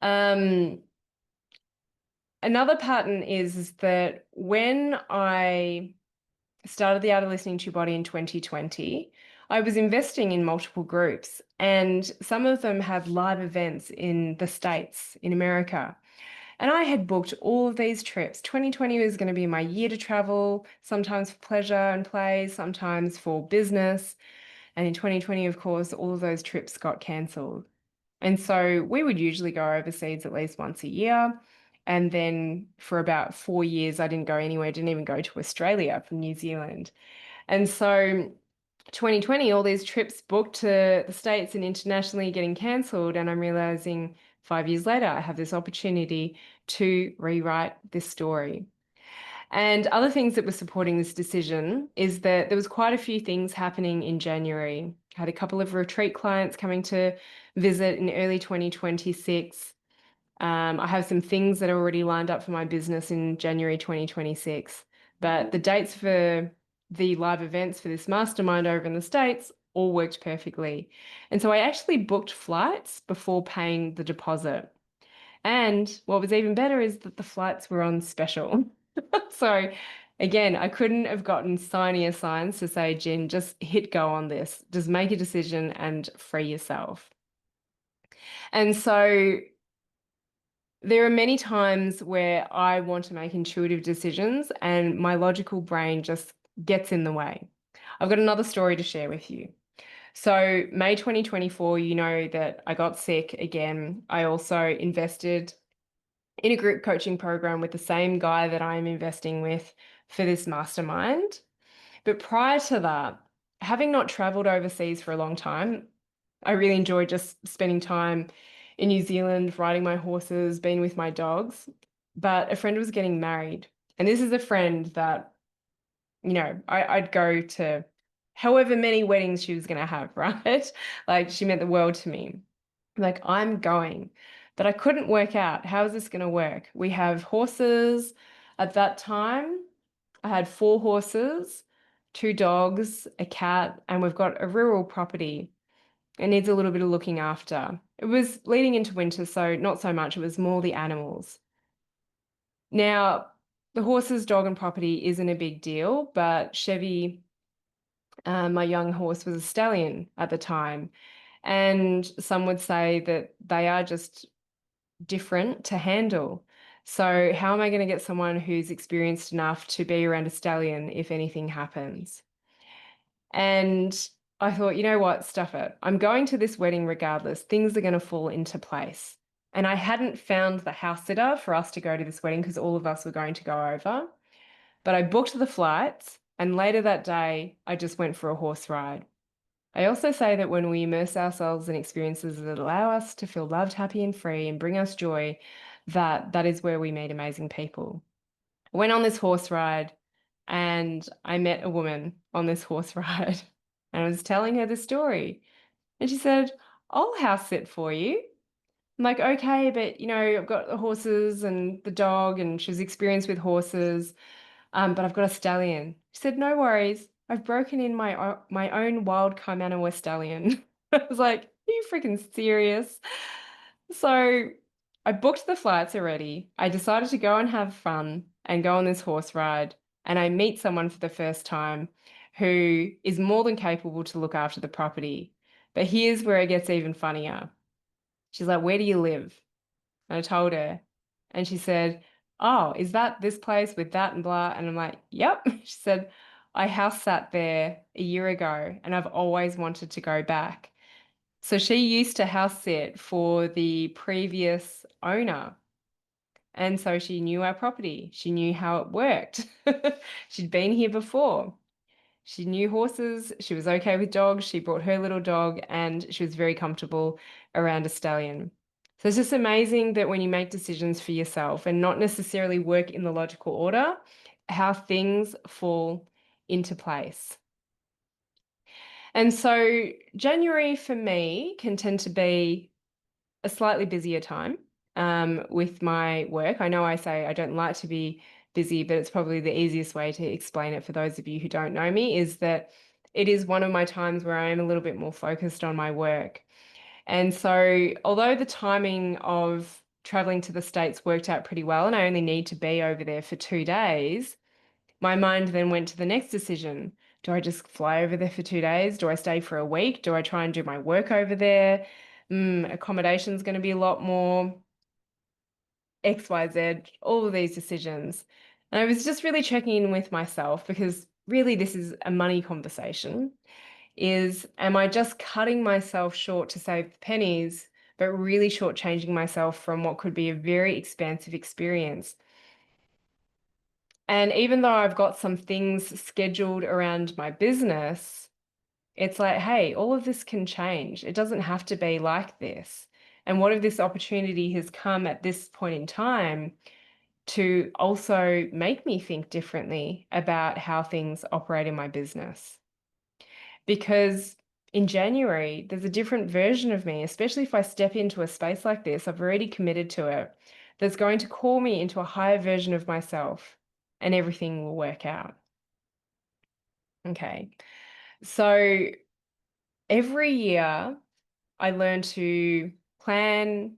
Um, Another pattern is that when I started the Art of Listening to Your Body in 2020, I was investing in multiple groups, and some of them had live events in the States, in America. And I had booked all of these trips. 2020 was going to be my year to travel, sometimes for pleasure and play, sometimes for business. And in 2020, of course, all of those trips got cancelled. And so we would usually go overseas at least once a year. And then for about 4 years, I didn't go anywhere, didn't even go to Australia from New Zealand. And so 2020, all these trips booked to the States and internationally getting cancelled. And I'm realizing 5 years later, I have this opportunity to rewrite this story. And other things that were supporting this decision is that there was quite a few things happening in January. I had a couple of retreat clients coming to visit in early 2026. I have some things that are already lined up for my business in January 2026. But the dates for the live events for this mastermind over in the States all worked perfectly. And so I actually booked flights before paying the deposit. And what was even better is that the flights were on special. So again, I couldn't have gotten signier signs to say, Jen, just hit go on this. Just make a decision and free yourself. And so there are many times where I want to make intuitive decisions and my logical brain just gets in the way. I've got another story to share with you. So, May 2024, you know that I got sick again. I also invested in a group coaching program with the same guy that I'm investing with for this mastermind. But prior to that, having not traveled overseas for a long time, I really enjoyed just spending time in New Zealand, riding my horses, being with my dogs. But a friend was getting married. And this is a friend that, I'd go to however many weddings she was going to have, right? Like she meant the world to me. Like I'm going, but I couldn't work out how is this going to work. We have horses at that time. I had 4 horses, 2 dogs, a cat, and we've got a rural property. It needs a little bit of looking after. It was leading into winter, so not so much. It was more the animals. Now, the horses, dog, and property isn't a big deal, but Chevy, my young horse, was a stallion at the time. And some would say that they are just different to handle. So, how am I going to get someone who's experienced enough to be around a stallion if anything happens? And I thought, you know what, stuff it. I'm going to this wedding regardless. Things are going to fall into place. And I hadn't found the house sitter for us to go to this wedding because all of us were going to go over. But I booked the flights, and later that day, I just went for a horse ride. I also say that when we immerse ourselves in experiences that allow us to feel loved, happy, and free and bring us joy, that is where we meet amazing people. I went on this horse ride and I met a woman on this horse ride and I was telling her the story. And she said, I'll house sit for you. I'm like, okay, but I've got the horses and the dog, and she was experienced with horses, but I've got a stallion. She said, no worries. I've broken in my own wild Kaimanawa stallion. I was like, are you freaking serious? So I booked the flights already. I decided to go and have fun and go on this horse ride. And I meet someone for the first time who is more than capable to look after the property. But here's where it gets even funnier. She's like, where do you live? And I told her. And she said, oh, is that this place with that and blah? And I'm like, yep. She said, I house sat there a year ago and I've always wanted to go back. So she used to house sit for the previous owner. And so she knew our property. She knew how it worked. She'd been here before. She knew horses. She was okay with dogs. She brought her little dog and she was very comfortable around a stallion. So it's just amazing that when you make decisions for yourself and not necessarily work in the logical order, how things fall into place. And so January for me can tend to be a slightly busier time with my work. I know I say I don't like to be busy, but it's probably the easiest way to explain it for those of you who don't know me is that it is one of my times where I am a little bit more focused on my work. And so although the timing of traveling to the States worked out pretty well and I only need to be over there for 2 days, my mind then went to the next decision. Do I just fly over there for 2 days? Do I stay for a week? Do I try and do my work over there? Accommodation's going to be a lot more, XYZ, all of these decisions. And I was just really checking in with myself because really this is a money conversation. Am I just cutting myself short to save pennies, but really shortchanging myself from what could be a very expansive experience? And even though I've got some things scheduled around my business, it's like, hey, all of this can change. It doesn't have to be like this. And what if this opportunity has come at this point in time to also make me think differently about how things operate in my business? Because in January, there's a different version of me, especially if I step into a space like this, I've already committed to it, that's going to call me into a higher version of myself and everything will work out. Okay. So every year I learn to plan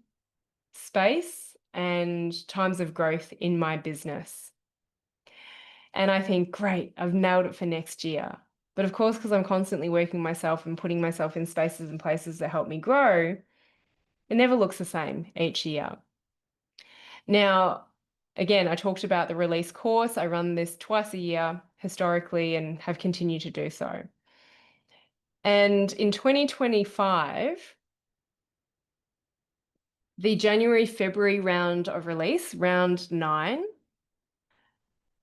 space and times of growth in my business. And I think, great, I've nailed it for next year. But of course, because I'm constantly working myself and putting myself in spaces and places that help me grow, it never looks the same each year. Now, again, I talked about the release course. I run this twice a year historically and have continued to do so. And in 2025, the January-February round of release, round 9,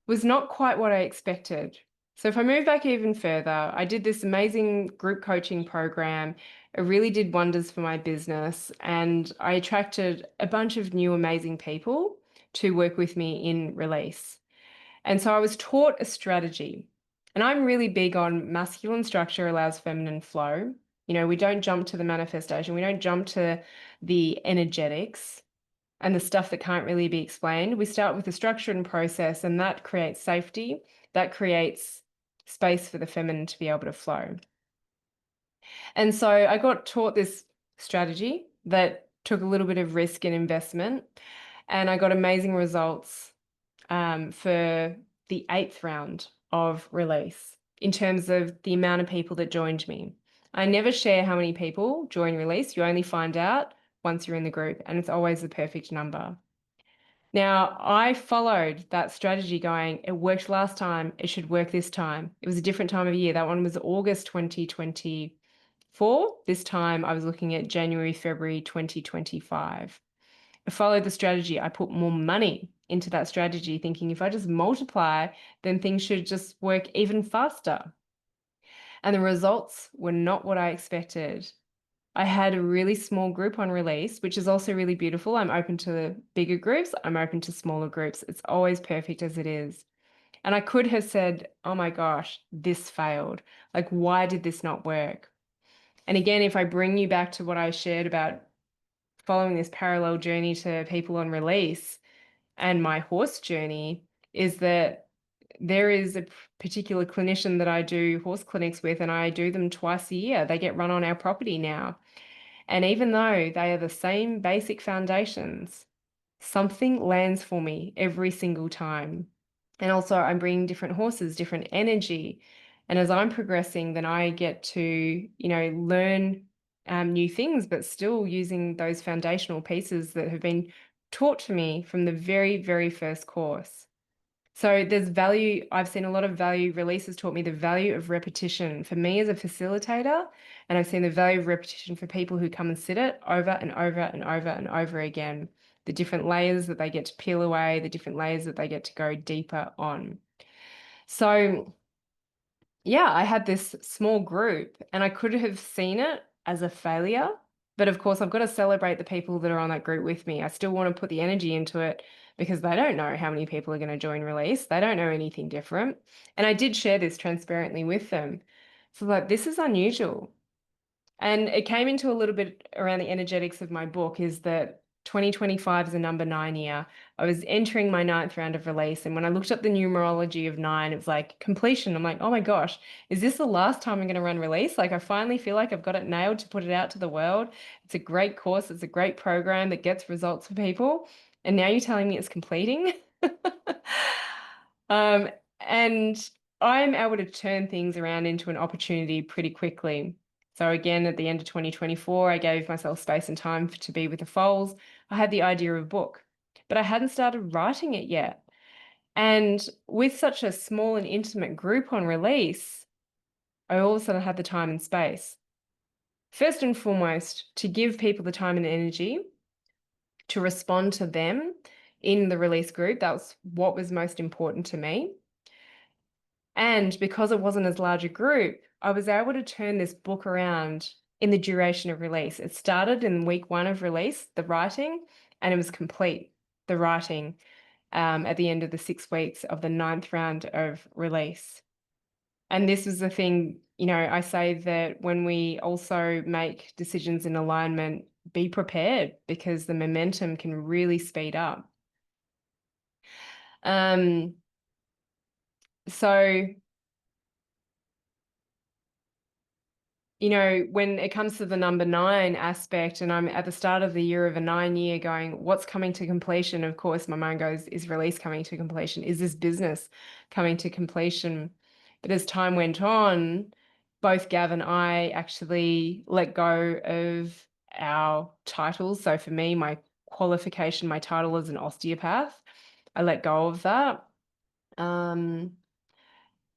was not quite what I expected. So if I move back even further, I did this amazing group coaching program. It really did wonders for my business, and I attracted a bunch of new amazing people to work with me in release. And so I was taught a strategy. And I'm really big on masculine structure allows feminine flow. We don't jump to the manifestation. We don't jump to the energetics and the stuff that can't really be explained. We start with the structure and process, and that creates safety. That creates space for the feminine to be able to flow. And so I got taught this strategy that took a little bit of risk and investment, and I got amazing results for the 8th round of release in terms of the amount of people that joined me. I never share how many people join release. You only find out once you're in the group, and it's always the perfect number. Now, I followed that strategy going, it worked last time, it should work this time. It was a different time of year. That one was August 2024. This time I was looking at January, February 2025. I followed the strategy. I put more money into that strategy, thinking if I just multiply, then things should just work even faster. And the results were not what I expected. I had a really small group on release, which is also really beautiful. I'm open to bigger groups, I'm open to smaller groups. It's always perfect as it is. And I could have said, oh my gosh, this failed. Like, why did this not work? And again, if I bring you back to what I shared about following this parallel journey to people on release and my horse journey, is that there is a particular clinician that I do horse clinics with, and I do them twice a year. They get run on our property now. And even though they are the same basic foundations, something lands for me every single time. And also, I'm bringing different horses, different energy. And as I'm progressing, then I get to, learn new things, but still using those foundational pieces that have been taught to me from the very, very first course. So there's value. I've seen a lot of value. Releases taught me the value of repetition for me as a facilitator. And I've seen the value of repetition for people who come and sit it over and over and over and over again. The different layers that they get to peel away, the different layers that they get to go deeper on. So yeah, I had this small group and I could have seen it as a failure. But of course, I've got to celebrate the people that are on that group with me. I still want to put the energy into it because they don't know how many people are going to join release. They don't know anything different. And I did share this transparently with them. So, like, this is unusual. And it came into a little bit around the energetics of my book is that 2025 is a number 9 year. I was entering my ninth round of release. And when I looked up the numerology of 9, it was like completion. I'm like, oh my gosh, is this the last time I'm going to run release? Like, I finally feel like I've got it nailed to put it out to the world. It's a great course. It's a great program that gets results for people. And now you're telling me it's completing. um, and I'm able to turn things around into an opportunity pretty quickly. So again, at the end of 2024, I gave myself space and time to be with the foals. I had the idea of a book, but I hadn't started writing it yet. And with such a small and intimate group on release, I all of a sudden had the time and space. First and foremost, to give people the time and energy to respond to them in the release group. That was what was most important to me. And because it wasn't as large a group, I was able to turn this book around in the duration of release. It started in week 1 of release, the writing, and it was complete, the writing, at the end of the 6 weeks of the 9th round of release. And this is the thing, I say that when we also make decisions in alignment, be prepared because the momentum can really speed up. So when it comes to the number 9 aspect, and I'm at the start of the year of a 9 year going, what's coming to completion? Of course, my mind goes, is release coming to completion? Is this business coming to completion? But as time went on, both Gav and I actually let go of our titles. So for me, my qualification, my title as an osteopath, I let go of that.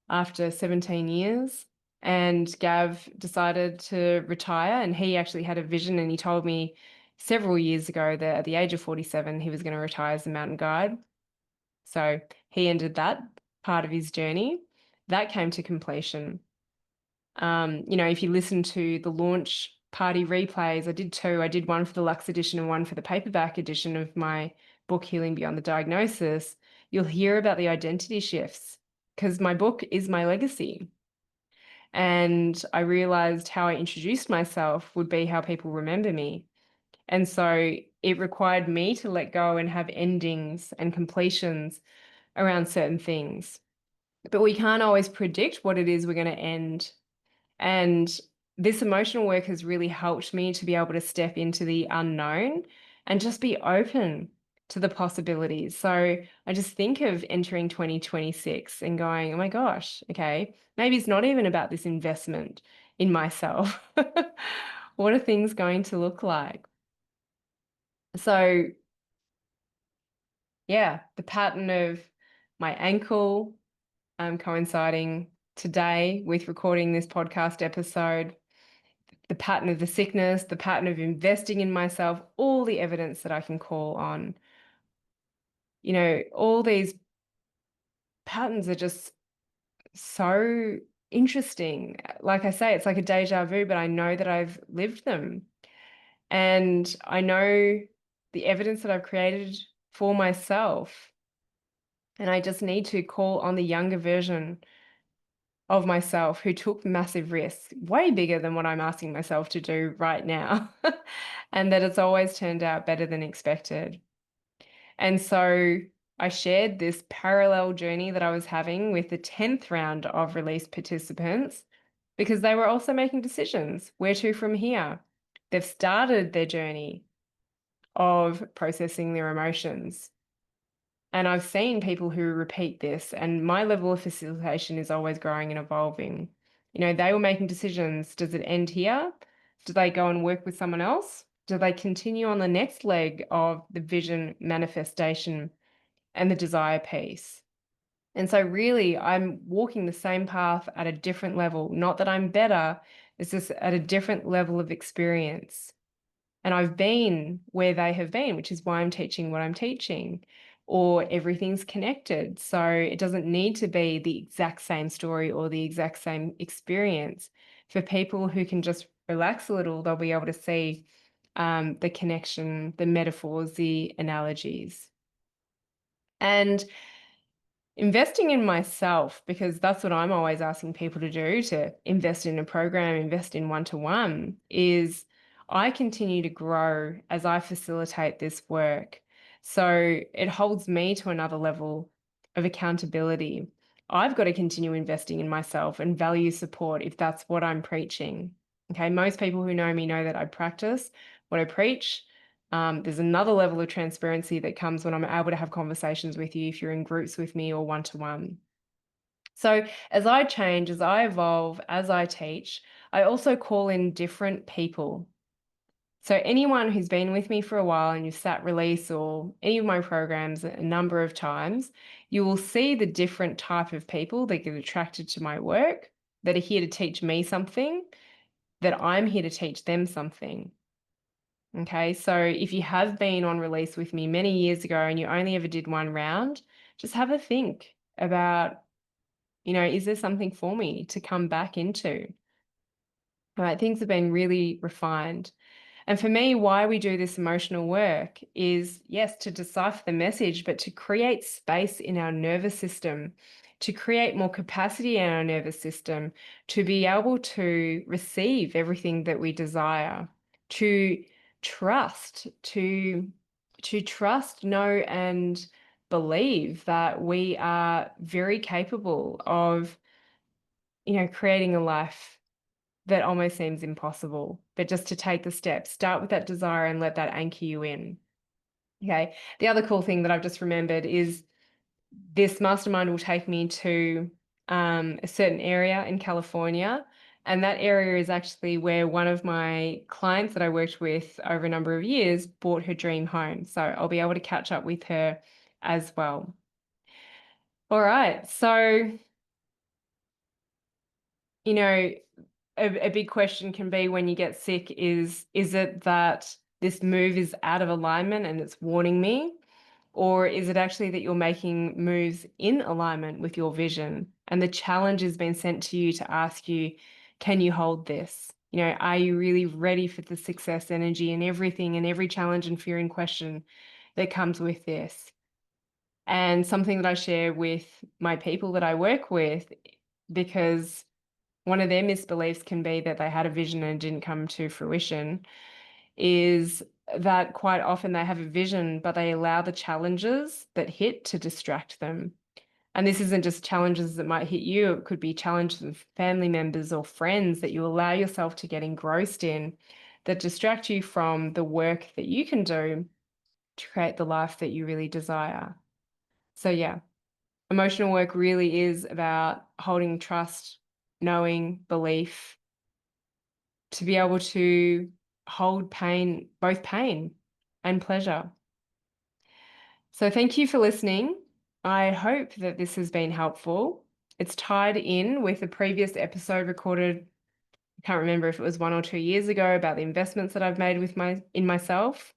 After 17 years. And Gav decided to retire, and he actually had a vision, and he told me several years ago that at the age of 47, he was going to retire as a mountain guide. So he ended that part of his journey. That came to completion. If you listen to the launch party replays, I did 2. I did one for the Luxe edition and one for the paperback edition of my book, Healing Beyond the Diagnosis. You'll hear about the identity shifts because my book is my legacy. And I realized how I introduced myself would be how people remember me. And so it required me to let go and have endings and completions around certain things. But we can't always predict what it is we're going to end. And this emotional work has really helped me to be able to step into the unknown and just be open to the possibilities. So I just think of entering 2026 and going, oh my gosh, okay, maybe it's not even about this investment in myself. What are things going to look like? So yeah, the pattern of my ankle coinciding today with recording this podcast episode, the pattern of the sickness, the pattern of investing in myself, all the evidence that I can call on. all these patterns are just so interesting. Like I say, it's like a deja vu, but I know that I've lived them. And I know the evidence that I've created for myself. And I just need to call on the younger version of myself who took massive risks, way bigger than what I'm asking myself to do right now. And that it's always turned out better than expected. And so I shared this parallel journey that I was having with the 10th round of release participants because they were also making decisions. Where to from here? They've started their journey of processing their emotions. And I've seen people who repeat this, and my level of facilitation is always growing and evolving. They were making decisions. Does it end here? Do they go and work with someone else? Do they continue on the next leg of the vision manifestation and the desire piece? And so, really, I'm walking the same path at a different level. Not that I'm better, it's just at a different level of experience. And I've been where they have been, which is why I'm teaching what I'm teaching, or everything's connected. So it doesn't need to be the exact same story or the exact same experience. For people who can just relax a little, they'll be able to see the connection, the metaphors, the analogies. And investing in myself, because that's what I'm always asking people to do, to invest in a program, invest in one-to-one, is I continue to grow as I facilitate this work. So it holds me to another level of accountability. I've got to continue investing in myself and value support if that's what I'm preaching. Okay, most people who know me know that I practice what I preach. There's another level of transparency that comes when I'm able to have conversations with you if you're in groups with me or one-to-one. So as I change, as I evolve, as I teach, I also call in different people. So anyone who's been with me for a while and you've sat release or any of my programs a number of times, you will see the different type of people that get attracted to my work, that are here to teach me something, that I'm here to teach them something. Okay, so if you have been on release with me many years ago and you only ever did one round, just have a think about, is there something for me to come back into? All right, things have been really refined. And for me, why we do this emotional work is, yes, to decipher the message, but to create space in our nervous system, to create more capacity in our nervous system, to be able to receive everything that we desire, to trust, to trust, know, and believe that we are very capable of, creating a life that almost seems impossible, but just to take the steps, start with that desire and let that anchor you in. Okay. The other cool thing that I've just remembered is this mastermind will take me to a certain area in California. And that area is actually where one of my clients that I worked with over a number of years bought her dream home. So I'll be able to catch up with her as well. All right. So, you know, a big question can be when you get sick is it that this move is out of alignment and it's warning me? Or is it actually that you're making moves in alignment with your vision and the challenge has been sent to you to ask you, can you hold this? Are you really ready for the success energy and everything and every challenge and fear and question that comes with this? And something that I share with my people that I work with, because one of their misbeliefs can be that they had a vision and it didn't come to fruition, is that quite often they have a vision, but they allow the challenges that hit to distract them. And this isn't just challenges that might hit you, it could be challenges of family members or friends that you allow yourself to get engrossed in that distract you from the work that you can do to create the life that you really desire. So, yeah, emotional work really is about holding trust, knowing, belief, to be able to hold pain, both pain and pleasure. So thank you for listening. I hope that this has been helpful. It's tied in with a previous episode recorded, I can't remember if it was 1 or 2 years ago, about the investments that I've made in myself.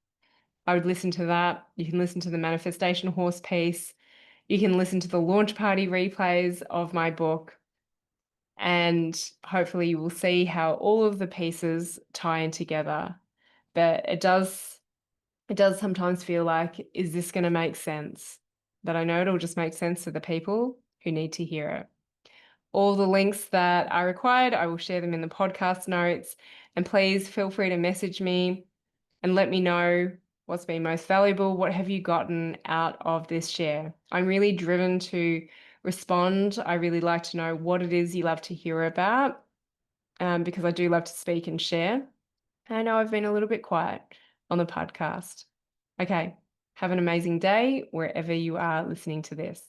I would listen to that. You can listen to the manifestation horse piece. You can listen to the launch party replays of my book. And hopefully you will see how all of the pieces tie in together. But it does sometimes feel like, is this going to make sense? But I know it'll just make sense to the people who need to hear it. All the links that are required, I will share them in the podcast notes. And please feel free to message me and let me know what's been most valuable. What have you gotten out of this share? I'm really driven to respond. I really like to know what it is you love to hear about, because I do love to speak and share. And I know I've been a little bit quiet on the podcast. Okay, have an amazing day wherever you are listening to this.